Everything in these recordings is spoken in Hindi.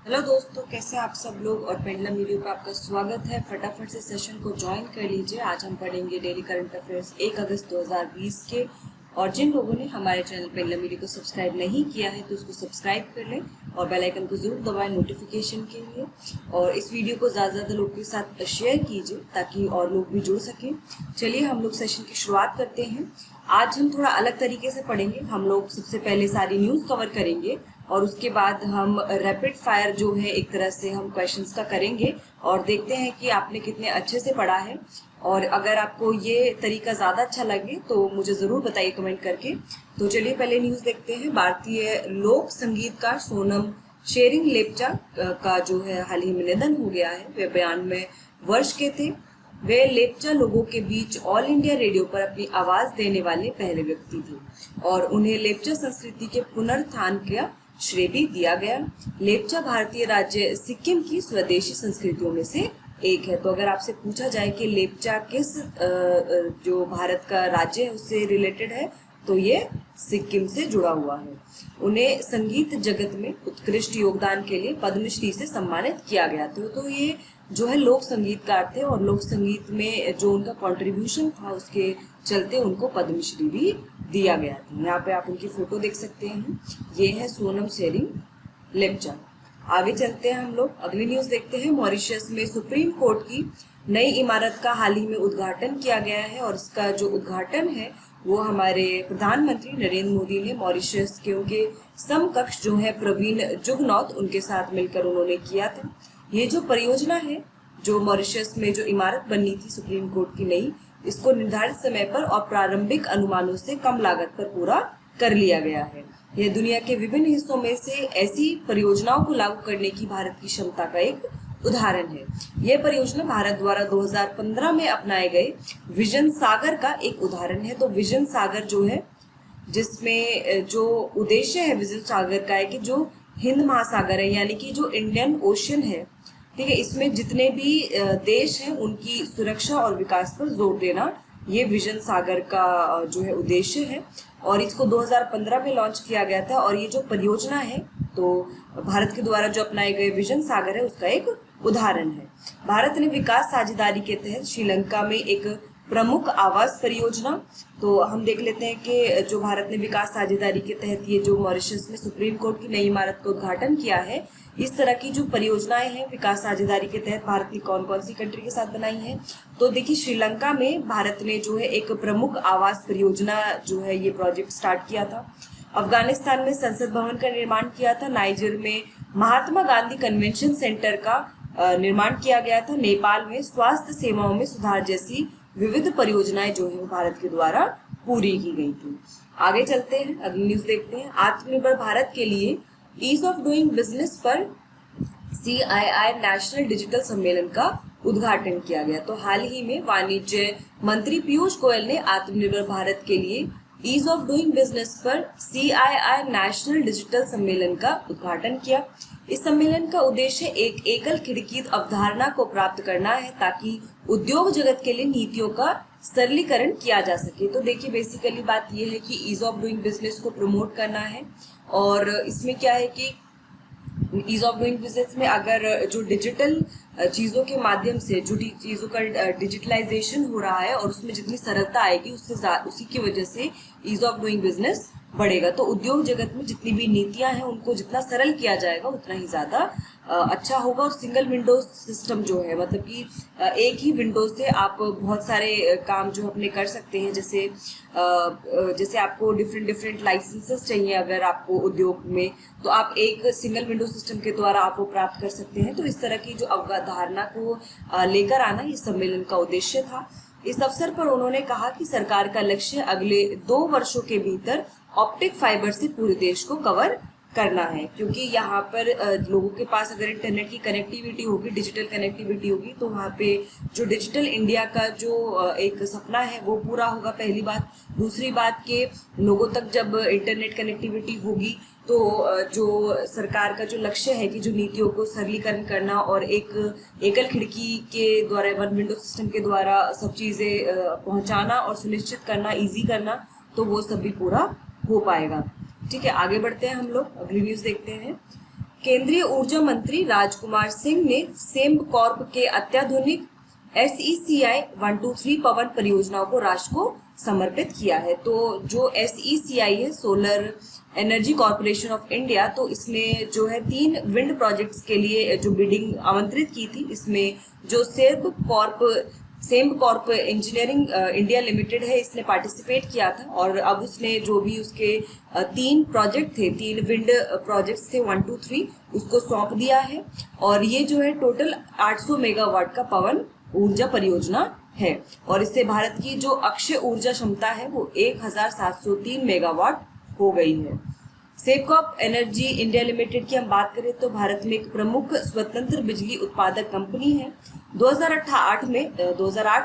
हेलो दोस्तों, कैसे हैं आप सब लोग। और पेंडुलम वीडियो पे आपका स्वागत है। फटाफट से सेशन को ज्वाइन कर लीजिए। आज हम पढ़ेंगे डेली करंट अफेयर्स 1 अगस्त 2020 के। और जिन लोगों ने हमारे चैनल पेंडुलम वीडियो को सब्सक्राइब नहीं किया है तो उसको सब्सक्राइब कर लें और बेल आइकन को जरूर दबाएं नोटिफिकेशन के लिए। और इस वीडियो को ज़्यादा से ज़्यादा लोगों के साथ शेयर कीजिए ताकि और लोग भी जुड़ सकें। चलिए हम लोग सेशन की शुरुआत करते हैं। आज हम थोड़ा अलग तरीके से पढ़ेंगे। हम लोग सबसे पहले सारी न्यूज़ कवर करेंगे और उसके बाद हम रैपिड फायर जो है एक तरह से हम क्वेश्चंस का करेंगे और देखते हैं कि आपने कितने अच्छे से पढ़ा है। और अगर आपको ये तरीका ज़्यादा अच्छा लगे तो मुझे ज़रूर बताइए कमेंट करके। तो चलिए पहले न्यूज़ देखते हैं। भारतीय लोक संगीतकार सोनम शेरिंग लेप्चा का जो है हाल ही में निधन हो गया है। वे 92 वर्ष के थे। वे लेप्चा लोगों के बीच ऑल इंडिया रेडियो पर अपनी आवाज देने वाले पहले व्यक्ति थे और उन्हें लेप्चा संस्कृति के पुनरुत्थान का श्रेय भी दिया गया। लेप्चा भारतीय राज्य सिक्किम की स्वदेशी संस्कृतियों में से एक है। तो अगर आपसे पूछा जाए कि लेप्चा किस जो भारत का राज्य है उससे रिलेटेड है तो ये सिक्किम से जुड़ा हुआ है। उन्हें संगीत जगत में उत्कृष्ट योगदान के लिए पद्मश्री से सम्मानित किया गया था। तो ये जो है लोक संगीतकार थे और लोक संगीत में जो उनका कंट्रीब्यूशन था उसके चलते उनको पद्मश्री भी दिया गया था। यहाँ पे आप उनकी फोटो देख सकते हैं। ये है सोनम शेरिंग लेप्चा। आगे चलते हैं हम लोग, अगली न्यूज देखते हैं। मॉरिशस में सुप्रीम कोर्ट की नई इमारत का हाल ही में उद्घाटन किया गया है और इसका जो उद्घाटन है वो हमारे प्रधानमंत्री नरेंद्र मोदी ने मॉरिशस के उनके समकक्ष जो है प्रवीण जुगनौथ उनके साथ मिलकर उन्होंने किया था। ये जो परियोजना है, जो मॉरिशस में जो इमारत बननी थी सुप्रीम कोर्ट की नई, इसको निर्धारित समय पर और प्रारंभिक अनुमानों से कम लागत पर पूरा कर लिया गया है। यह दुनिया के विभिन्न हिस्सों में से ऐसी परियोजनाओं को लागू करने की भारत की क्षमता का एक उदाहरण है। यह परियोजना भारत द्वारा 2015 में अपनाए गए विजन सागर का एक उदाहरण है। तो विजन सागर जो है, जिसमें जो उद्देश्य है विजन सागर का है कि जो हिंद महासागर है यानी कि जो इंडियन ओशन है, ठीक है, इसमें जितने भी देश हैं उनकी सुरक्षा और विकास पर जोर देना, ये विजन सागर का जो है उद्देश्य है। और इसको 2015 में लॉन्च किया गया था। और ये जो परियोजना है तो भारत के द्वारा जो अपनाए गए विजन सागर है उसका एक उदाहरण है। भारत ने विकास साझेदारी के तहत श्रीलंका में एक प्रमुख आवास परियोजना, तो हम देख लेते हैं कि जो भारत ने विकास साझेदारी के तहत ये जो मॉरिशस में सुप्रीम कोर्ट की नई इमारत का उद्घाटन किया है, इस तरह की जो परियोजनाएं हैं विकास साझेदारी के तहत भारत की कौन कौन सी कंट्री के साथ बनाई है। तो देखिए, श्रीलंका में भारत ने जो है एक प्रमुख आवास परियोजना जो है ये प्रोजेक्ट स्टार्ट किया था। अफगानिस्तान में संसद भवन का निर्माण किया था। नाइजर में महात्मा गांधी कन्वेंशन सेंटर का निर्माण किया गया था। नेपाल में स्वास्थ्य सेवाओं में सुधार जैसी विविध परियोजनाएं जो है भारत के द्वारा पूरी की गई थी। आगे चलते हैं, अगली न्यूज देखते हैं। आत्मनिर्भर भारत के लिए ईज ऑफ डूइंग बिजनेस पर CII नेशनल डिजिटल सम्मेलन का उद्घाटन किया गया। तो हाल ही में वाणिज्य मंत्री पीयूष गोयल ने आत्मनिर्भर भारत के लिए ईज ऑफ डूइंग बिजनेस पर CII नेशनल डिजिटल सम्मेलन का उद्घाटन किया। इस सम्मेलन का उद्देश्य एक एकल खिड़की अवधारणा को प्राप्त करना है ताकि उद्योग जगत के लिए नीतियों का सरलीकरण किया जा सके। तो देखिए, बेसिकली बात यह है कि ईज ऑफ डूइंग बिजनेस को प्रमोट करना है। और इसमें क्या है कि ईज ऑफ डूइंग बिजनेस में अगर जो डिजिटल चीज़ों के माध्यम से जो चीज़ों का डिजिटलाइजेशन हो रहा है और उसमें जितनी सरलता आएगी उसी की वजह से ईज ऑफ डूइंग बिजनेस बढ़ेगा। तो उद्योग जगत में जितनी भी नीतियां हैं उनको जितना सरल किया जाएगा उतना ही ज़्यादा अच्छा होगा। और सिंगल विंडो सिस्टम जो है, मतलब कि एक ही विंडो से आप बहुत सारे काम जो अपने कर सकते हैं। जैसे आपको डिफरेंट लाइसेंसेस चाहिए अगर आपको उद्योग में, तो आप एक सिंगल विंडो सिस्टम के द्वारा आप वो प्राप्त कर सकते हैं। तो इस तरह की जो अवधारणा को लेकर आना ये सम्मेलन का उद्देश्य था। इस अवसर पर उन्होंने कहा कि सरकार का लक्ष्य अगले 2 वर्षों के भीतर ऑप्टिक फाइबर से पूरे देश को कवर करना है, क्योंकि यहाँ पर लोगों के पास अगर इंटरनेट की कनेक्टिविटी होगी, डिजिटल कनेक्टिविटी होगी, तो वहाँ पे जो डिजिटल इंडिया का जो एक सपना है वो पूरा होगा, पहली बात। दूसरी बात के लोगों तक जब इंटरनेट कनेक्टिविटी होगी तो जो सरकार का जो लक्ष्य है कि जो नीतियों को सरलीकरण करना और एक एकल खिड़की के द्वारा, वन विंडो सिस्टम के द्वारा सब चीज़ें पहुँचाना और सुनिश्चित करना, ईजी करना, तो वो सब भी पूरा हो पाएगा। ठीक है, आगे बढ़ते हैं हम लोग, अगली न्यूज़ देखते हैं। केंद्रीय ऊर्जा मंत्री राजकुमार सिंह ने सेम्ब कॉर्प के अत्याधुनिक SECI 123 पवन परियोजनाओं को राष्ट्र को समर्पित किया है। तो जो SECI है, solar energy corporation of India, तो इसने जो है 3 विंड प्रोजेक्ट्स के लिए जो बिडिंग आमंत्रित की थी, इसमें जो सेम्ब कॉर्प इंजीनियरिंग इंडिया लिमिटेड है, इसने पार्टिसिपेट किया था और अब उसने जो भी उसके 3 प्रोजेक्ट थे, 3 विंड प्रोजेक्ट्स थे 1, 2, 3, उसको सौंप दिया है। और ये जो है टोटल 800 मेगावाट का पवन ऊर्जा परियोजना है और इससे भारत की जो अक्षय ऊर्जा क्षमता है वो 1703 मेगावाट हो गई है। सेमकॉर्प एनर्जी इंडिया लिमिटेड की हम बात करें तो भारत में एक प्रमुख स्वतंत्र बिजली उत्पादक कंपनी है। 2008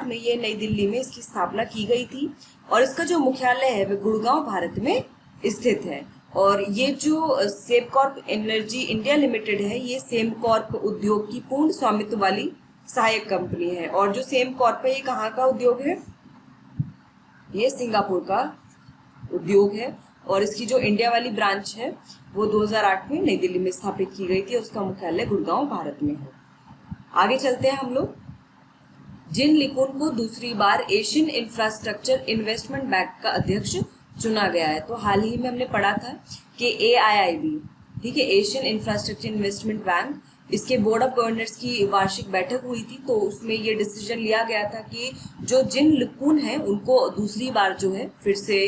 में ये नई दिल्ली में इसकी स्थापना की गई थी और इसका जो मुख्यालय है वह गुड़गांव भारत में स्थित है। और ये जो सेमकॉर्प एनर्जी इंडिया लिमिटेड है, ये सेमकॉर्प उद्योग की पूर्ण स्वामित्व वाली सहायक कंपनी है। और जो सेमकॉर्प है, ये कहाँ का उद्योग है? ये सिंगापुर का उद्योग है और इसकी जो इंडिया वाली ब्रांच है वो 2008 में नई दिल्ली में स्थापित की गई थी और उसका मुख्यालय गुड़गांव भारत में है। आगे चलते हैं हम लोग। जिन लिकुन को दूसरी बार एशियन इंफ्रास्ट्रक्चर इन्वेस्टमेंट बैंक का अध्यक्ष चुना गया है। तो हाल ही में हमने पढ़ा था कि AIIB, ठीक है, एशियन इंफ्रास्ट्रक्चर इन्वेस्टमेंट बैंक, इसके बोर्ड ऑफ गवर्नर्स की वार्षिक बैठक हुई थी। तो उसमें ये डिसीजन लिया गया था कि जो जिन लिकुन है उनको दूसरी बार जो है फिर से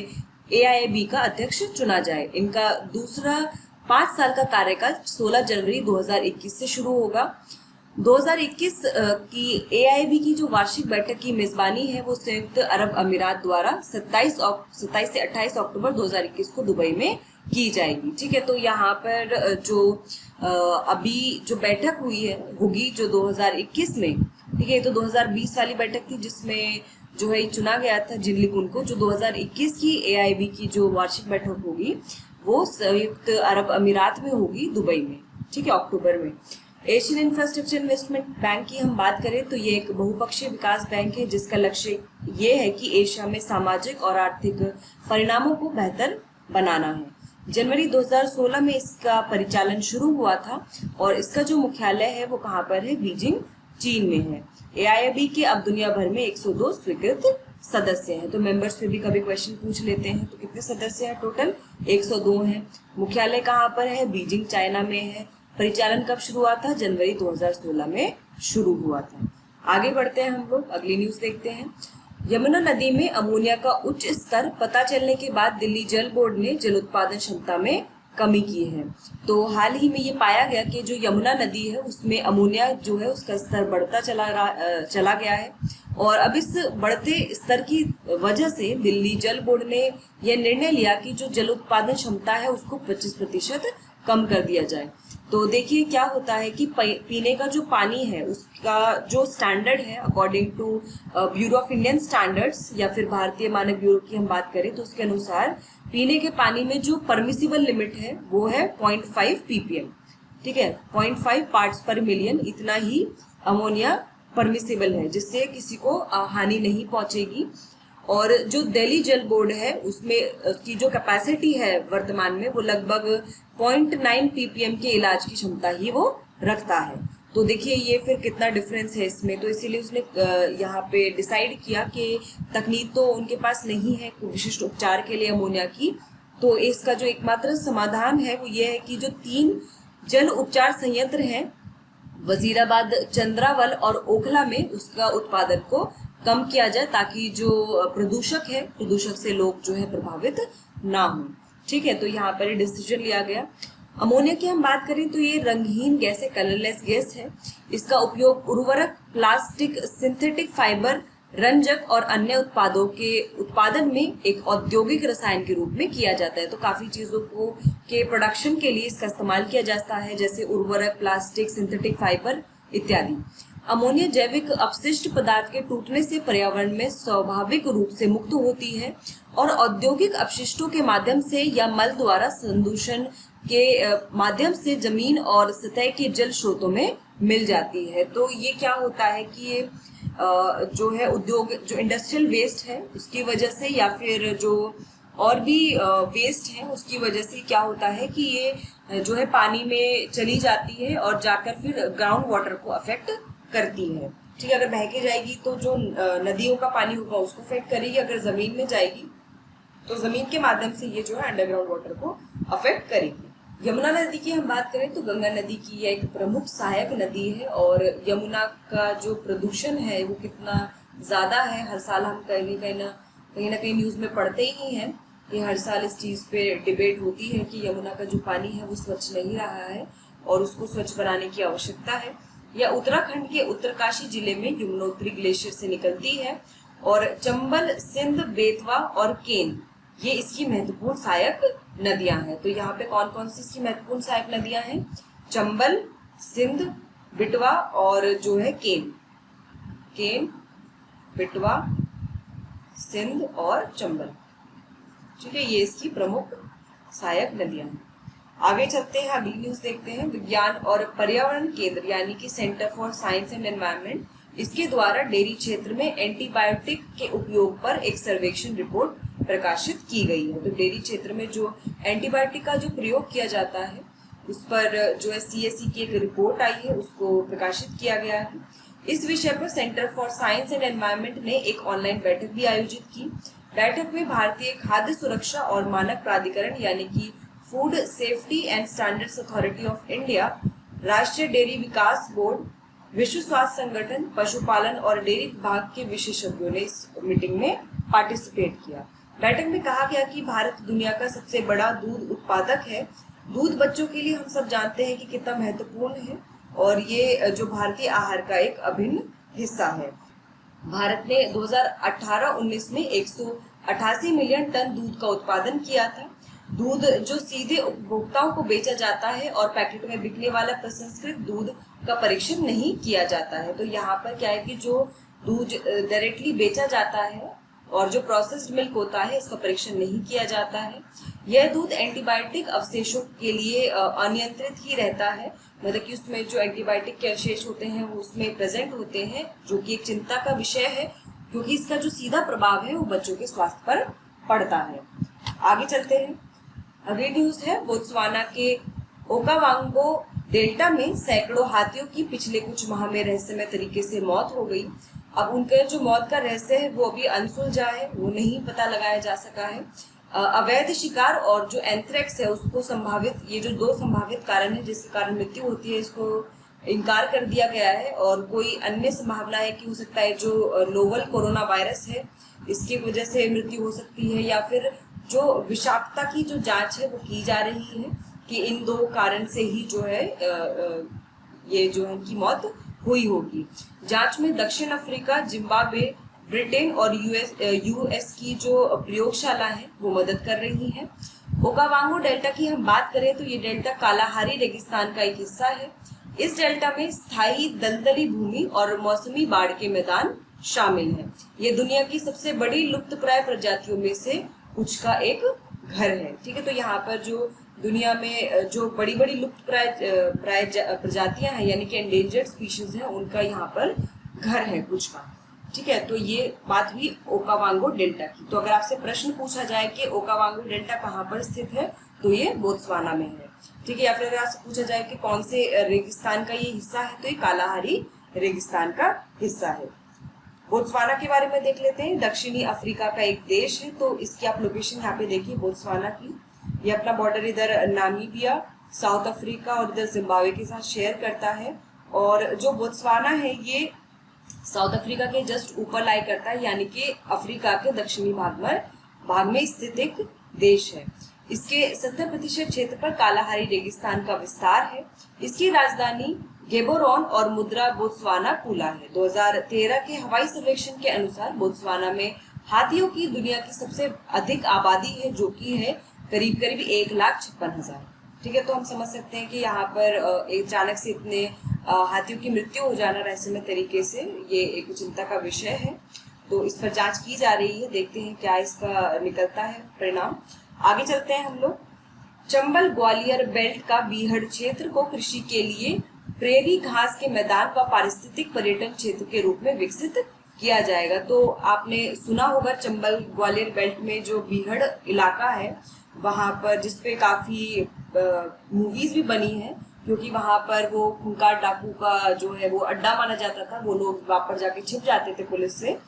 AIIB का अध्यक्ष चुना जाए। इनका दूसरा 5 साल का कार्यकाल 16 जनवरी 2021 से शुरू होगा। 2021 की AIIB की जो वार्षिक बैठक की मेजबानी है वो संयुक्त अरब अमीरात द्वारा 27 से 28 अक्टूबर 2021 को दुबई में की जाएगी। ठीक है, तो यहाँ पर जो अभी जो बैठक होगी जो 2021 में, ठीक है, तो 2020 वाली बैठक थी जिसमें जो है चुना गया था जिन लिकुन को। जो 2021 की AIIB की जो वार्षिक बैठक होगी वो संयुक्त अरब अमीरात में होगी, दुबई में, ठीक है, अक्टूबर में। एशियन इंफ्रास्ट्रक्चर इन्वेस्टमेंट बैंक की हम बात करें तो ये एक बहुपक्षीय विकास बैंक है जिसका लक्ष्य ये है कि एशिया में सामाजिक और आर्थिक परिणामों को बेहतर बनाना है। जनवरी 2016 में इसका परिचालन शुरू हुआ था और इसका जो मुख्यालय है वो कहाँ पर है? बीजिंग, चीन में है। AIIB के अब दुनिया भर में 102 स्वीकृत सदस्य हैं। तो मेंबर्स पे भी कभी क्वेश्चन पूछ लेते हैं, तो कितने सदस्य हैं? टोटल 102 हैं। मुख्यालय कहाँ पर है? बीजिंग, चाइना में है। परिचालन कब शुरू हुआ था? जनवरी 2016 में शुरू हुआ था। आगे बढ़ते हैं हम लोग, अगली न्यूज देखते हैं। यमुना नदी में अमोनिया का उच्च स्तर पता चलने के बाद दिल्ली जल बोर्ड ने जल उत्पादन क्षमता में कमी की है। तो हाल ही में ये पाया गया कि जो यमुना नदी है उसमें अमोनिया जो है उसका स्तर बढ़ता चला गया है और अब इस बढ़ते स्तर की वजह से दिल्ली जल बोर्ड ने यह निर्णय लिया कि जो जल उत्पादन क्षमता है उसको 25% कम कर दिया जाए। तो देखिए क्या होता है कि पीने का जो पानी है उसका जो स्टैंडर्ड है according to Bureau of Indian Standards या फिर भारतीय मानक ब्यूरो की हम बात करें तो उसके अनुसार पीने के पानी में जो परमिसिबल लिमिट है वो है 0.5 ppm, ठीक है, 0.5 पार्ट्स पर मिलियन, इतना ही अमोनिया परमिसिबल है जिससे किसी को हानि नहीं पहुंचेगी। और जो दिल्ली जल बोर्ड है उसमें उसकी जो कैपेसिटी है वर्तमान में वो लगभग 0.9 ppm के इलाज की क्षमता ही वो रखता है। तो देखिए ये फिर कितना डिफरेंस है इसमें। तो इसीलिए उसने यहाँ पे डिसाइड किया कि तकनीक तो उनके पास नहीं है विशिष्ट उपचार के लिए अमोनिया की, तो इसका जो एकमात्र समाधान है वो ये है कि जो 3 जल उपचार संयंत्र हैं वजीराबाद, चंद्रावल और ओखला में उसका उत्पादन को कम किया जाए ताकि जो प्रदूषक से लोग जो है प्रभावित ना हो। ठीक है, तो यहाँ पर डिसीजन लिया गया। अमोनिया की हम बात करें तो ये रंगहीन गैस है, कलरलेस गैस है। इसका उपयोग उर्वरक, प्लास्टिक, सिंथेटिक फाइबर, रंजक और अन्य उत्पादों के उत्पादन में एक औद्योगिक रसायन के रूप में किया जाता है। तो काफी चीजों को के प्रोडक्शन के लिए इसका इस्तेमाल किया जाता है जैसे उर्वरक, प्लास्टिक, सिंथेटिक फाइबर इत्यादि। अमोनिया जैविक अपशिष्ट पदार्थ के टूटने से पर्यावरण में स्वाभाविक रूप से मुक्त होती है और औद्योगिक अपशिष्टों के माध्यम से या मल द्वारा संदूषण के माध्यम से जमीन और सतह के जल स्रोतों में मिल जाती है। तो ये क्या होता है कि ये जो है उद्योग जो इंडस्ट्रियल वेस्ट है उसकी वजह से या फिर जो और भी वेस्ट है, उसकी वजह से क्या होता है कि ये जो है पानी में चली जाती है और जाकर फिर ग्राउंड वाटर को अफेक्ट करती है। ठीक है, अगर बह के जाएगी तो जो नदियों का पानी होगा उसको अफेक्ट करेगी, अगर जमीन में जाएगी तो जमीन के माध्यम से ये जो है अंडरग्राउंड वाटर को अफेक्ट करेगी। यमुना नदी की हम बात करें तो गंगा नदी की यह एक प्रमुख सहायक नदी है और यमुना का जो प्रदूषण है वो कितना ज्यादा है, हर साल हम कहीं ना कहीं न्यूज में पढ़ते ही हैं कि हर साल इस चीज पे डिबेट होती है कि यमुना का जो पानी है वो स्वच्छ नहीं रहा है और उसको स्वच्छ बनाने की आवश्यकता है। यह उत्तराखंड के उत्तरकाशी जिले में यमुनोत्री ग्लेशियर से निकलती है और चंबल, सिंध, बेतवा और केन ये इसकी महत्वपूर्ण सहायक नदियां हैं। तो यहाँ पे कौन कौन सी इसकी महत्वपूर्ण सहायक नदियां हैं? चंबल, सिंध, बेतवा और जो है केन, बेतवा, सिंध और चंबल। ठीक है, ये इसकी प्रमुख सहायक नदियां हैं। आगे चलते हैं, अगली न्यूज देखते हैं। विज्ञान और पर्यावरण केंद्र यानी कि centre for science and environment, इसके द्वारा डेयरी क्षेत्र में एंटीबायोटिक के उपयोग पर एक सर्वेक्षण रिपोर्ट प्रकाशित की गई है। तो डेयरी क्षेत्र में जो एंटीबायोटिक का जो प्रयोग किया जाता है उस पर जो है CSE की एक रिपोर्ट आई है, उसको प्रकाशित किया गया है। इस विषय पर centre for science and environment ने एक ऑनलाइन बैठक भी आयोजित की। बैठक में भारतीय खाद्य सुरक्षा और मानक प्राधिकरण यानी कि food safety and standards authority of India, राष्ट्रीय डेयरी विकास बोर्ड, विश्व स्वास्थ्य संगठन, पशुपालन और डेयरी विभाग के विशेषज्ञों ने इस मीटिंग में पार्टिसिपेट किया। बैठक में कहा गया कि भारत दुनिया का सबसे बड़ा दूध उत्पादक है। दूध बच्चों के लिए हम सब जानते हैं कि कितना महत्वपूर्ण है और ये जो भारतीय आहार का एक अभिन्न हिस्सा है। भारत ने 2018-19 में 188 मिलियन टन दूध का उत्पादन किया था। दूध जो सीधे उपभोक्ताओं को बेचा जाता है और पैकेट में बिकने वाला प्रसंस्कृत दूध का परीक्षण नहीं किया जाता है। तो यहाँ पर क्या है कि जो दूध डायरेक्टली बेचा जाता है और जो प्रोसेस्ड मिल्क होता है इसका परीक्षण नहीं किया जाता है। यह दूध एंटीबायोटिक अवशेषों के लिए अनियंत्रित ही रहता है, मतलब कि उसमें जो एंटीबायोटिक के अवशेष होते हैं वो उसमें प्रेजेंट होते हैं, जो कि एक चिंता का विषय है क्योंकि इसका जो सीधा प्रभाव है वो बच्चों के स्वास्थ्य पर पड़ता है। आगे चलते हैं, अगली न्यूज है। बोत्सवाना के ओकावांगो डेल्टा में सैकड़ों हाथियों की पिछले कुछ माह में रहस्यमय तरीके से मौत हो गई। अब उनके जो मौत का रहस्य है वो अभी अनसुलझा है, वो नहीं पता लगाया जा सका है। अवैध शिकार और जो एंथ्रेक्स है उसको संभावित, ये जो दो संभावित कारण है जिसके कारण मृत्यु होती है, इसको इनकार कर दिया गया है और कोई अन्य संभावना है कि हो सकता है जो नोवल कोरोना वायरस है इसकी वजह से मृत्यु हो सकती है, या फिर जो विषाक्तता की जो जांच है वो की जा रही है कि इन दो कारण से ही जो है ये जो है इनकी मौत हुई होगी। जांच में दक्षिण अफ्रीका, जिम्बाब्वे, ब्रिटेन और यूएस की जो प्रयोगशाला है वो मदद कर रही है। ओकावांगो डेल्टा की हम बात करें तो ये डेल्टा कालाहारी रेगिस्तान का एक हिस्सा है। इस डेल्टा में स्थायी दलदली भूमि और मौसमी बाढ़ के मैदान शामिल हैं। ये दुनिया की सबसे बड़ी लुप्तप्राय प्रजातियों में से कुछ का एक घर है। ठीक है, तो यहाँ पर जो दुनिया में जो बड़ी बड़ी लुप्तप्राय प्रजातियां हैं यानी कि एंडेंजर्ड स्पीशीज हैं उनका यहाँ पर घर है कुछ का। ठीक है, तो ये बात हुई ओकावांगो डेल्टा की। तो अगर आपसे प्रश्न पूछा जाए कि ओकावांगो डेल्टा कहाँ पर स्थित है तो ये बोत्सवाना में है। ठीक है, या फिर अगर आपसे पूछा जाए कि कौन से रेगिस्तान का ये हिस्सा है तो ये कालाहारी रेगिस्तान का हिस्सा है। बोत्सवाना के बारे में देख लेते हैं। दक्षिणी अफ्रीका का एक देश है, तो इसकी आप लोकेशन यहाँ पे देखिए बोत्सवाना की। ये अपना बॉर्डर इधर नामीबिया, साउथ अफ्रीका और इधर जिम्बाब्वे के साथ शेयर करता है। और जो बोत्सवाना है ये साउथ अफ्रीका के जस्ट ऊपर लाई करता है, यानी कि अफ्रीका के दक्षिणी भाग में स्थित एक देश है। इसके 70% क्षेत्र पर कालाहारी रेगिस्तान का विस्तार है। इसकी राजधानी गेबोरोन और मुद्रा बोत्सवाना पुला है। 2013 के हवाई सर्वेक्षण के अनुसार बोत्सवाना में हाथियों की दुनिया की सबसे अधिक आबादी है, जो कि है करीब 1,56,000। ठीक है, तो हम समझ सकते हैं कि यहाँ पर अचानक से इतने हाथियों की मृत्यु हो जाना रहस्यमय तरीके से ये एक चिंता का विषय है। तो इस पर जांच की जा रही है, देखते हैं क्या इसका निकलता है परिणाम। आगे चलते हैं हम लोग। चंबल ग्वालियर बेल्ट का बीहड़ क्षेत्र को कृषि के लिए प्रेरी घास के मैदान व पारिस्थितिक पर्यटन क्षेत्र के रूप में विकसित किया जाएगा। तो आपने सुना होगा चंबल ग्वालियर बेल्ट में जो बीहड़ इलाका है वहां पर, जिसपे काफी मूवीज भी बनी है, क्योंकि वहां पर वो खूंखार डाकू का जो है वो अड्डा माना जाता था। वो लोग वहां पर जाके छिप जाते थे पुलिस से।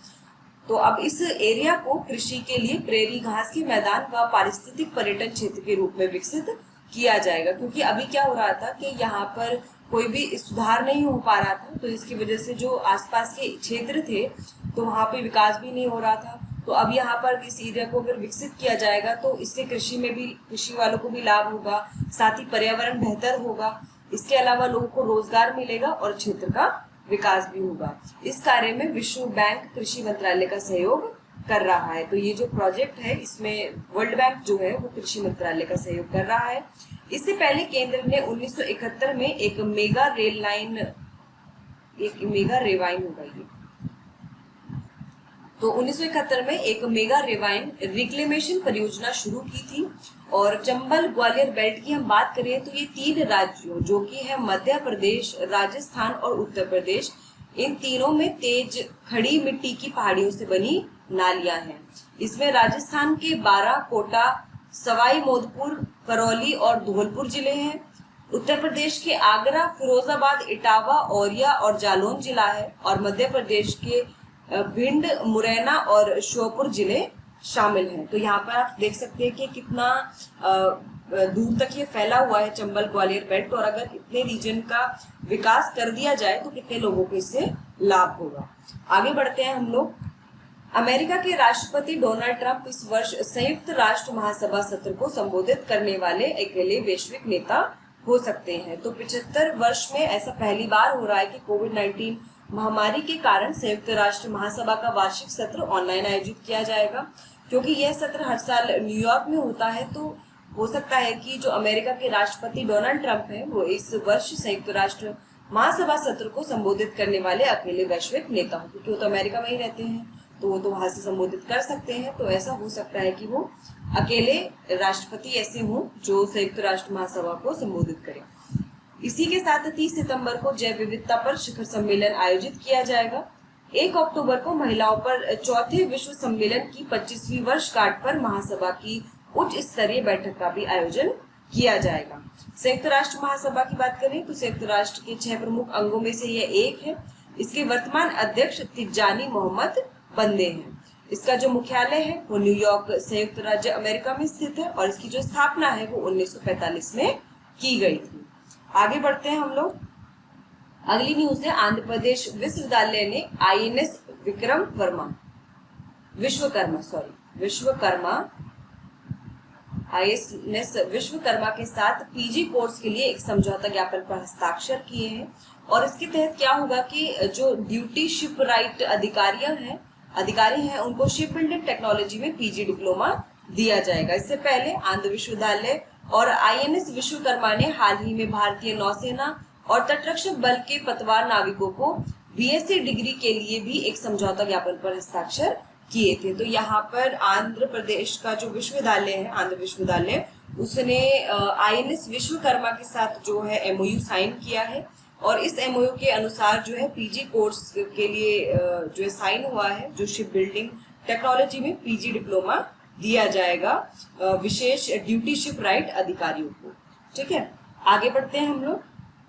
तो अब इस एरिया को कृषि के लिए प्रेरी घास के मैदान व पारिस्थितिक पर्यटन क्षेत्र के रूप में विकसित किया जाएगा, क्योंकि अभी क्या हो रहा था कि यहाँ पर कोई भी सुधार नहीं हो पा रहा था, तो इसकी वजह से जो आसपास के क्षेत्र थे तो वहाँ पे विकास भी नहीं हो रहा था। तो अब यहाँ पर इस एरिया को अगर विकसित किया जाएगा तो इससे कृषि में भी, कृषि वालों को भी लाभ होगा, साथ ही पर्यावरण बेहतर होगा, इसके अलावा लोगों को रोजगार मिलेगा और क्षेत्र का विकास भी होगा। इस कार्य में विश्व बैंक कृषि मंत्रालय का सहयोग कर रहा है। तो ये जो प्रोजेक्ट है इसमें वर्ल्ड बैंक जो है वो कृषि मंत्रालय का सहयोग कर रहा है। इससे पहले केंद्र ने 1971 में एक मेगा रेवाइन होगा ये, तो 1971 में एक मेगा रेवाइन रिक्लेमेशन परियोजना शुरू की थी। और चंबल ग्वालियर बेल्ट की हम बात करें तो ये 3 राज्यों जो कि है मध्य प्रदेश, राजस्थान और उत्तर प्रदेश, इन तीनों में तेज खड़ी मिट्टी की पहाड़ियों से बनी नालियां हैं। इसमें राजस्थान के 12 कोटा, सवाई माधोपुर, करौली और धौलपुर जिले हैं। उत्तर प्रदेश के आगरा, फिरोजाबाद, इटावा, औरिया और जालौन जिला है। और मध्य प्रदेश के भिंड, मुरैना और श्योपुर जिले शामिल हैं। तो यहाँ पर आप देख सकते हैं कि कितना दूर तक ये फैला हुआ है चंबल ग्वालियर बेल्ट, और अगर इतने रीजन का विकास कर दिया जाए तो कितने लोगों को इससे लाभ होगा। आगे बढ़ते हैं हम लोग। अमेरिका के राष्ट्रपति डोनाल्ड ट्रंप इस वर्ष संयुक्त राष्ट्र महासभा सत्र को संबोधित करने वाले अकेले वैश्विक नेता हो सकते हैं। तो 75 वर्ष में ऐसा पहली बार हो रहा है कि कोविड-19 महामारी के कारण संयुक्त राष्ट्र महासभा का वार्षिक सत्र ऑनलाइन आयोजित किया जाएगा। क्योंकि यह सत्र हर साल न्यूयॉर्क में होता है, तो हो सकता है कि जो अमेरिका के राष्ट्रपति डोनाल्ड ट्रंप है वो इस वर्ष संयुक्त राष्ट्र महासभा सत्र को संबोधित करने वाले अकेले वैश्विक नेता हो, क्योंकि वो तो अमेरिका में ही रहते हैं तो वो तो वहां से संबोधित कर सकते हैं। तो ऐसा हो सकता है कि वो अकेले राष्ट्रपति ऐसे हों जो संयुक्त राष्ट्र महासभा को संबोधित करें। इसी के साथ 30 सितंबर को जैव विविधता पर शिखर सम्मेलन आयोजित किया जाएगा। 1 अक्टूबर को महिलाओं पर चौथे विश्व सम्मेलन की 25वीं वर्षगांठ पर महासभा की उच्च स्तरीय बैठक का भी आयोजन किया जाएगा। संयुक्त राष्ट्र महासभा की बात करें तो संयुक्त राष्ट्र के 6 प्रमुख अंगों में से यह एक है। इसके वर्तमान अध्यक्ष तिजानी मोहम्मद बंदे हैं। इसका जो मुख्यालय है वो न्यूयॉर्क संयुक्त राज्य अमेरिका में स्थित है और इसकी जो स्थापना है वो 1945 में की गई थी। आगे बढ़ते हैं हम लोग। अगली न्यूज है, आंध्र प्रदेश विश्वविद्यालय ने INS विश्वकर्मा के साथ PG कोर्स के लिए एक समझौता ज्ञापन पर हस्ताक्षर किए हैं। और इसके तहत क्या होगा कि जो ड्यूटी शिप राइट अधिकारी हैं उनको शिप बिल्डिंग टेक्नोलॉजी में PG डिप्लोमा दिया जाएगा। इससे पहले आंध्र विश्वविद्यालय और INS विश्वकर्मा ने हाल ही में भारतीय नौसेना और तटरक्षक बल के पतवार नाविकों को BSc डिग्री के लिए भी एक समझौता ज्ञापन पर हस्ताक्षर किए थे। तो यहाँ पर आंध्र प्रदेश का जो विश्वविद्यालय है, आंध्र विश्वविद्यालय, उसने INS विश्वकर्मा के साथ जो है MOU साइन किया है। और इस MOU के अनुसार जो है PG कोर्स के लिए जो है साइन हुआ है, जो शिप बिल्डिंग टेक्नोलॉजी में PG डिप्लोमा दिया जाएगा विशेष ड्यूटी शिप राइट अधिकारियों को। ठीक है, आगे बढ़ते हैं हम लोग।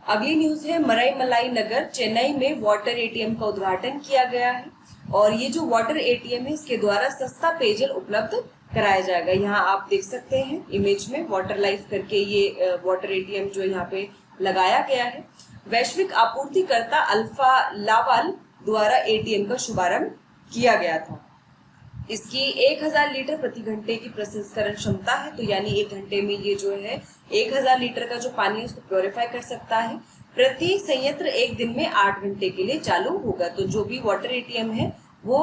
अगली न्यूज है, मराईमलाई नगर चेन्नई में वाटर ATM का उद्घाटन किया गया है। और ये जो वाटर ATM है इसके द्वारा सस्ता पेयजल उपलब्ध कराया जाएगा। यहाँ आप देख सकते हैं इमेज में वाटर लाइफ करके ये वाटर ATM जो यहाँ पे लगाया गया है। वैश्विक आपूर्तिकर्ता अल्फा लावाल द्वारा ATM का शुभारंभ किया गया था। इसकी 1000 लीटर प्रति घंटे की प्रसंस्करण क्षमता है। तो यानी 1 घंटे में ये जो है 1000 लीटर का जो पानी है उसको प्योरीफाई कर सकता है। प्रत्येक संयंत्र एक दिन में 8 घंटे के लिए चालू होगा। तो जो भी वाटर ATM है वो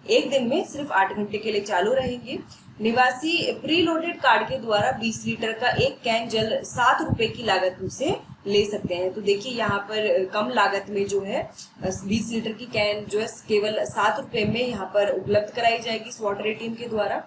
एक दिन में सिर्फ 8 घंटे के लिए चालू रहेंगे। निवासी प्री लोडेड कार्ड के द्वारा 20 लीटर का एक कैन जल 7 रुपए की लागत से ले सकते हैं। तो देखिए यहाँ पर कम लागत में जो है 20 लीटर की कैन जो है केवल 7 रुपए में यहाँ पर उपलब्ध कराई जाएगी इस वाटर ATM के द्वारा।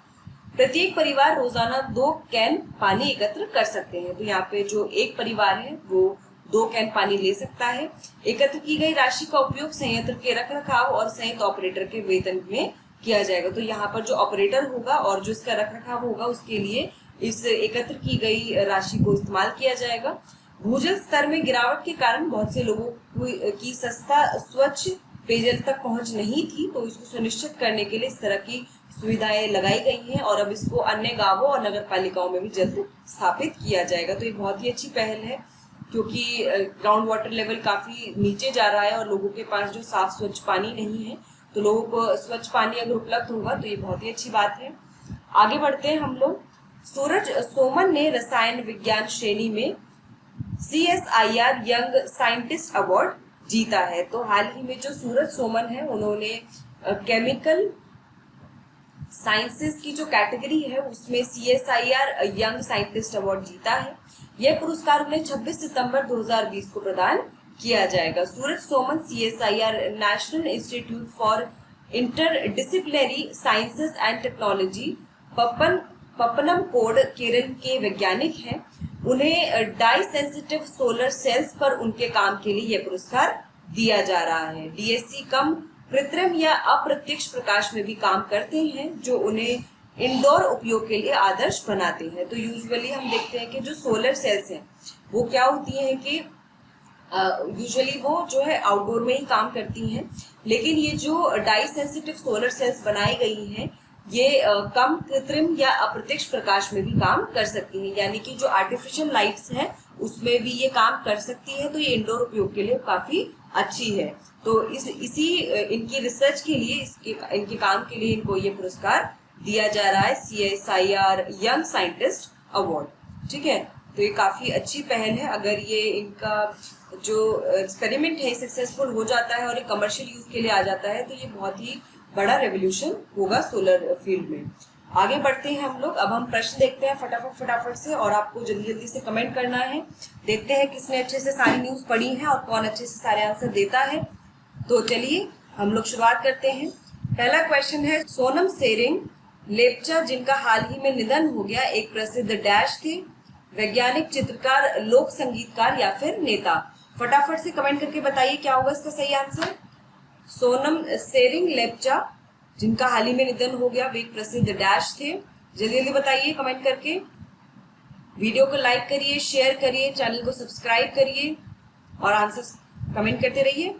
प्रत्येक परिवार रोजाना 2 कैन पानी एकत्र कर सकते हैं। तो यहाँ पे जो एक परिवार है वो 2 कैन पानी ले सकता है। एकत्र की गई राशि का उपयोग संयंत्र के रखरखाव और संयंत्र ऑपरेटर के वेतन में किया जाएगा। तो यहाँ पर जो ऑपरेटर होगा और जो इसका रखरखाव होगा उसके लिए इस एकत्र की गई राशि को इस्तेमाल किया जाएगा। भूजल स्तर में गिरावट के कारण बहुत से लोगों की सस्ता स्वच्छ पेयजल तक पहुंच नहीं थी, तो इसको सुनिश्चित करने के लिए इस तरह की सुविधाएं लगाई गई हैं और अब इसको अन्य गांवों और नगर पालिकाओं में भी जल्द स्थापित किया जाएगा। तो ये बहुत ही अच्छी पहल है, क्योंकि ग्राउंड वाटर लेवल काफी नीचे जा रहा है और लोगों के पास जो साफ स्वच्छ पानी नहीं है, तो लोगों को स्वच्छ पानी अगर उपलब्ध होगा तो ये बहुत ही अच्छी बात है। आगे बढ़ते हैं हम लोग। सूरज सोमन ने रसायन विज्ञान श्रेणी में CSIR यंग साइंटिस्ट अवार्ड जीता है। तो हाल ही में जो सूरज सोमन है उन्होंने केमिकल साइंसेस की जो कैटेगरी है उसमें CSIR यंग साइंटिस्ट अवार्ड जीता है। यह पुरस्कार उन्हें 26 सितंबर 2020 को प्रदान किया जाएगा। Suraj Soman CSIR national institute for interdisciplinary sciences and technology Pappanamcode Kerala के वैज्ञानिक हैं। उन्हें डाई सेंसिटिव सोलर सेल्स पर उनके काम के लिए यह पुरस्कार दिया जा रहा है। DSC कम कृत्रिम या अप्रत्यक्ष प्रकाश में भी काम करते हैं, जो उन्हें इंडोर उपयोग के लिए आदर्श बनाते हैं। तो यूजुअली हम देखते हैं कि जो सोलर सेल्स हैं वो क्या होती हैं कि यूजुअली वो जो है आउटडोर में ही काम करती हैं, लेकिन ये जो डाई सेंसिटिव सोलर सेल्स बनाई गई हैं ये कम कृत्रिम या अप्रत्यक्ष प्रकाश में भी काम कर सकती हैं, यानी कि जो आर्टिफिशियल लाइट्स हैं उसमें भी ये काम कर सकती है। तो ये इंडोर उपयोग के लिए काफी अच्छी है। तो इसी इनकी रिसर्च के लिए इनके काम के लिए इनको ये पुरस्कार दिया जा रहा है, CSIR यंग साइंटिस्ट अवार्ड। ठीक है, तो ये काफी अच्छी पहल है। अगर ये इनका जो एक्सपेरिमेंट है सक्सेसफुल हो जाता है और ये कमर्शियल यूज के लिए आ जाता है तो ये बहुत ही बड़ा रेवोल्यूशन होगा सोलर फील्ड में। आगे बढ़ते हैं हम लोग। अब हम प्रश्न देखते हैं फटाफट से, और आपको जल्दी जल्दी से कमेंट करना है। देखते हैं किसने अच्छे से सारी न्यूज पढ़ी है और कौन अच्छे से सारे आंसर देता है। तो चलिए हम लोग शुरुआत करते हैं। पहला क्वेश्चन है, सोनम सेरिंग लेप्चा जिनका हाल ही में निधन हो गया एक प्रसिद्ध डैश थे, वैज्ञानिक, चित्रकार, लोक संगीतकार या फिर नेता। फटाफट से कमेंट करके बताइए क्या होगा इसका सही आंसर। सोनम सेरिंग लेप्चा जिनका हाल ही में निधन हो गया वे एक प्रसिद्ध डैश थे। जल्दी जल्दी बताइए कमेंट करके। वीडियो को लाइक करिए, शेयर करिए, चैनल को सब्सक्राइब करिए और आंसर कमेंट करते रहिए।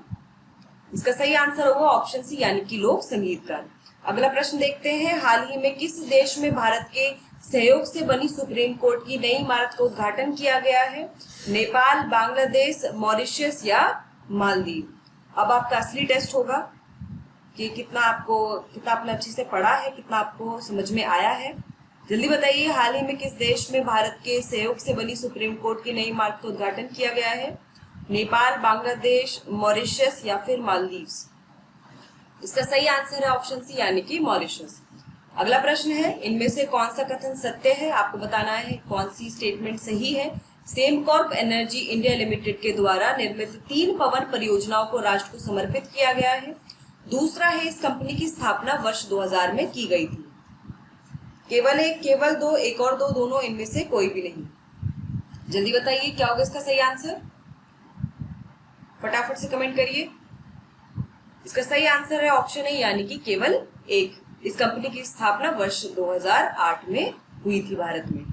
इसका सही आंसर होगा ऑप्शन सी, यानी कि लोक संगीतकार। अगला प्रश्न देखते हैं, हाल ही में किस देश में भारत के सहयोग से बनी सुप्रीम कोर्ट की नई इमारत का उद्घाटन किया गया है? नेपाल, बांग्लादेश, मॉरिशस या मालदीव। अब आपका असली टेस्ट होगा कि कितना आपने अच्छे से पढ़ा है, कितना आपको समझ में आया है। जल्दी बताइए, हाल ही में किस देश में भारत के सहयोग से बनी सुप्रीम कोर्ट की नई इमारत का उद्घाटन किया गया है? नेपाल, बांग्लादेश, मॉरिशस या फिर मालदीव्स। इसका सही आंसर है ऑप्शन सी, यानी कि मॉरिशस। अगला प्रश्न है, इनमें से कौन सा कथन सत्य है? आपको बताना है कौन सी स्टेटमेंट सही है। सेमकॉर्प एनर्जी इंडिया लिमिटेड के द्वारा निर्मित 3 पवन परियोजनाओं को राष्ट्र को समर्पित किया गया है। दूसरा है, इस कंपनी की स्थापना वर्ष 2000 में की गई थी। केवल एक, केवल दो, एक और दो, दोनों, इनमें से कोई भी नहीं। जल्दी बताइए क्या होगा इसका सही आंसर। फटाफट से कमेंट करिए। इसका सही आंसर है ऑप्शन ए, यानी कि केवल एक। इस कंपनी की स्थापना वर्ष 2008 में हुई थी भारत में।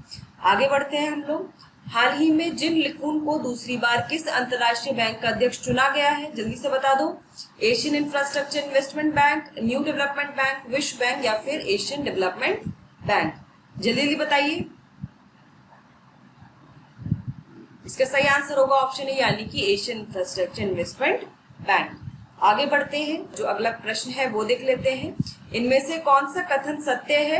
आगे बढ़ते हैं हम लोग। हाल ही में जिम लिकुन को दूसरी बार किस अंतर्राष्ट्रीय बैंक का अध्यक्ष चुना गया है? जल्दी से बता दो। Asian infrastructure investment bank, new development bank, विश्व बैंक या फिर एशियन डेवलपमेंट बैंक। जल्दी जल्दी बताइए। इसका सही आंसर होगा ऑप्शन ए, यानी कि एशियन इंफ्रास्ट्रक्चर इन्वेस्टमेंट बैंक। आगे बढ़ते हैं, जो अगला प्रश्न है वो देख लेते हैं। इनमें से कौन सा कथन सत्य है?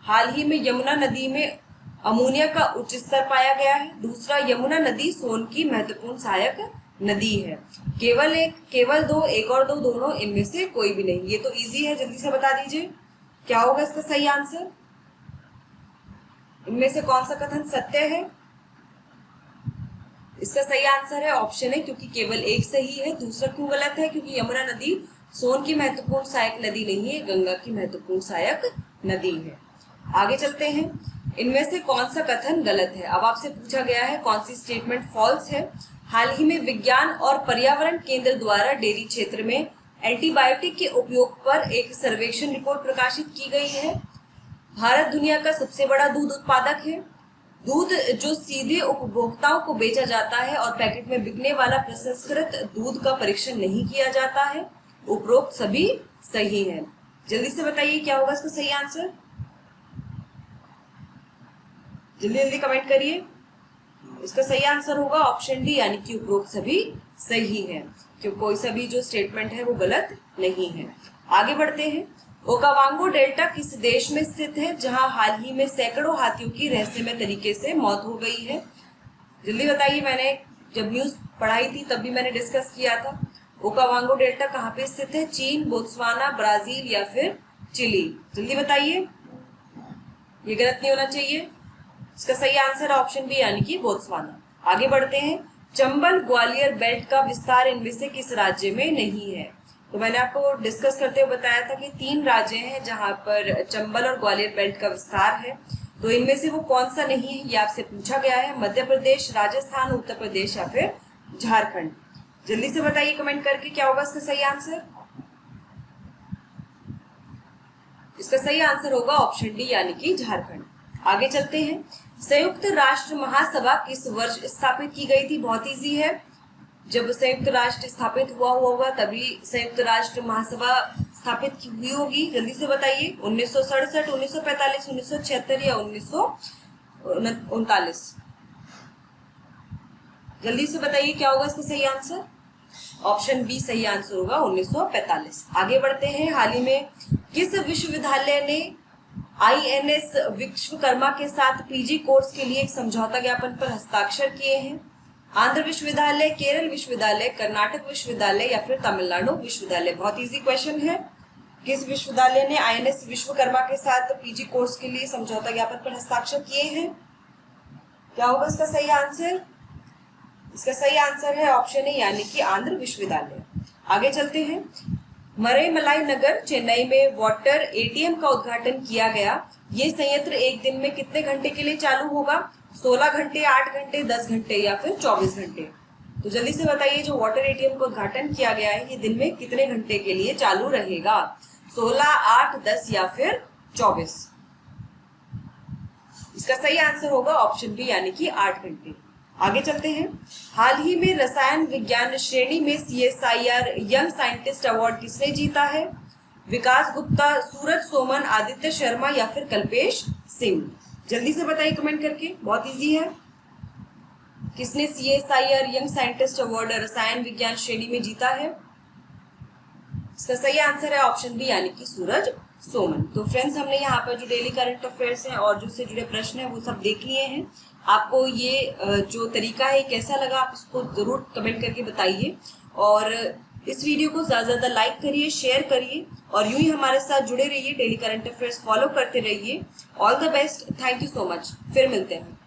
हाल ही में यमुना नदी में अमोनिया का उच्च स्तर पाया गया है। दूसरा, यमुना नदी सोन की महत्वपूर्ण सहायक नदी है। केवल एक, केवल दो, एक और दो, दोनों, इनमें से कोई भी नहीं। ये तो इजी है, जल्दी से बता दीजिए क्या होगा इसका सही आंसर। इनमें से कौन सा कथन सत्य है? इसका सही आंसर है ऑप्शन है, क्योंकि केवल एक सही है। दूसरा क्यों गलत है? क्योंकि यमुना नदी सोन की महत्वपूर्ण सहायक नदी नहीं है, गंगा की महत्वपूर्ण सहायक नदी है। आगे चलते हैं। इनमें से कौन सा कथन गलत है? अब आपसे पूछा गया है कौन सी स्टेटमेंट फॉल्स है। हाल ही में विज्ञान और पर्यावरण केंद्र द्वारा डेयरी क्षेत्र में एंटीबायोटिक के उपयोग पर एक सर्वेक्षण रिपोर्ट प्रकाशित की गई है। भारत दुनिया का सबसे बड़ा दूध उत्पादक है। दूध जो सीधे उपभोक्ताओं को बेचा जाता है और पैकेट में बिकने वाला प्रसंस्कृत दूध का परीक्षण नहीं किया जाता है। उपरोक्त सभी सही है। जल्दी से बताइए क्या होगा इसका सही आंसर। जल्दी जल्दी कमेंट करिए। इसका सही आंसर होगा ऑप्शन डी, यानी कि उपरोक्त सभी सही है, क्योंकि कोई सा भी जो स्टेटमेंट है वो गलत नहीं है। आगे बढ़ते हैं। ओकावांगो डेल्टा किस देश में स्थित है जहां हाल ही में सैकड़ों हाथियों की रहस्यमय तरीके से मौत हो गई है। जल्दी बताइए। मैंने जब न्यूज पढ़ाई थी तब भी मैंने डिस्कस किया था। ओकावांगो डेल्टा कहाँ पे स्थित है? चीन, बोत्सवाना, ब्राजील या फिर चिली? जल्दी बताइए। ये गलत नहीं होना चाहिए। इसका सही आंसर ऑप्शन बी, यानी कि बोत्सवाना। आगे बढ़ते हैं। चंबल ग्वालियर बेल्ट का विस्तार इनमें से किस राज्य में नहीं है? तो मैंने आपको डिस्कस करते हुए बताया था कि 3 राज्य हैं जहां पर चंबल और ग्वालियर बेल्ट का विस्तार है। तो इनमें से वो कौन सा नहीं है, ये आपसे पूछा गया है। मध्य प्रदेश, राजस्थान, उत्तर प्रदेश या फिर झारखंड? जल्दी से बताइए कमेंट करके क्या होगा इसका सही आंसर। इसका सही आंसर होगा ऑप्शन डी, यानी कि झारखंड। आगे चलते हैं। संयुक्त राष्ट्र महासभा किस वर्ष स्थापित की गई थी? बहुत इजी है। जब संयुक्त राष्ट्र स्थापित हुआ होगा तभी संयुक्त राष्ट्र महासभा स्थापित हुई होगी। जल्दी से बताइए। 1967, 1945, 1976 या 1939? जल्दी से बताइए क्या होगा इसका सही आंसर। ऑप्शन बी सही आंसर होगा 1945। आगे बढ़ते हैं। हाल ही में किस विश्वविद्यालय ने INS विश्वकर्मा के साथ PG कोर्स के लिए एक समझौता ज्ञापन पर हस्ताक्षर किए हैं? आंध्र विश्वविद्यालय, केरल विश्वविद्यालय, कर्नाटक विश्वविद्यालय या फिर तमिलनाडु विश्वविद्यालय? बहुत इजी क्वेश्चन है। किस विश्वविद्यालय ने INS विश्वकर्मा के साथ PG कोर्स के लिए समझौता ज्ञापन पर हस्ताक्षर किए हैं? क्या होगा इसका सही आंसर? इसका सही आंसर है ऑप्शन ए, यानी कि आंध्र विश्वविद्यालय। आगे चलते हैं। मरेमलाई नगर, चेन्नई में वाटर ATM का उद्घाटन किया गया। ये संयंत्र एक दिन में कितने घंटे के लिए चालू होगा? 16 घंटे, 8 घंटे, 10 घंटे या फिर 24 घंटे? तो जल्दी से बताइए। जो वाटर ATM का उद्घाटन किया गया है ये दिन में कितने घंटे के लिए चालू रहेगा? 16, 8, 10 या फिर 24? इसका सही आंसर होगा ऑप्शन बी, यानी कि 8 घंटे। आगे चलते हैं। हाल ही में रसायन विज्ञान श्रेणी में CSIR यंग साइंटिस्ट अवार्ड किसने जीता है? विकास गुप्ता, सूरज सोमन, आदित्य शर्मा या फिर कल्पेश सिंह? जल्दी से बताइए कमेंट करके। बहुत इजी है। किसने CSIR यंग साइंटिस्ट अवार्ड रसायन विज्ञान श्रेणी में जीता है? इसका सही आंसर है ऑप्शन बी, यानी कि सूरज सोमन। तो फ्रेंड्स, हमने यहाँ पर जो डेली करंट अफेयर्स हैं और जो उससे जुड़े प्रश्न हैं वो सब देख लिए हैं। आपको ये जो तरीका है कैसा लगा, आप इसको जरूर कमेंट करके बताइए। और इस वीडियो को ज़्यादा से ज़्यादा लाइक करिए, शेयर करिए और यूं ही हमारे साथ जुड़े रहिए। डेली करंट अफेयर्स फॉलो करते रहिए। All the best. Thank you so much. फिर मिलते हैं।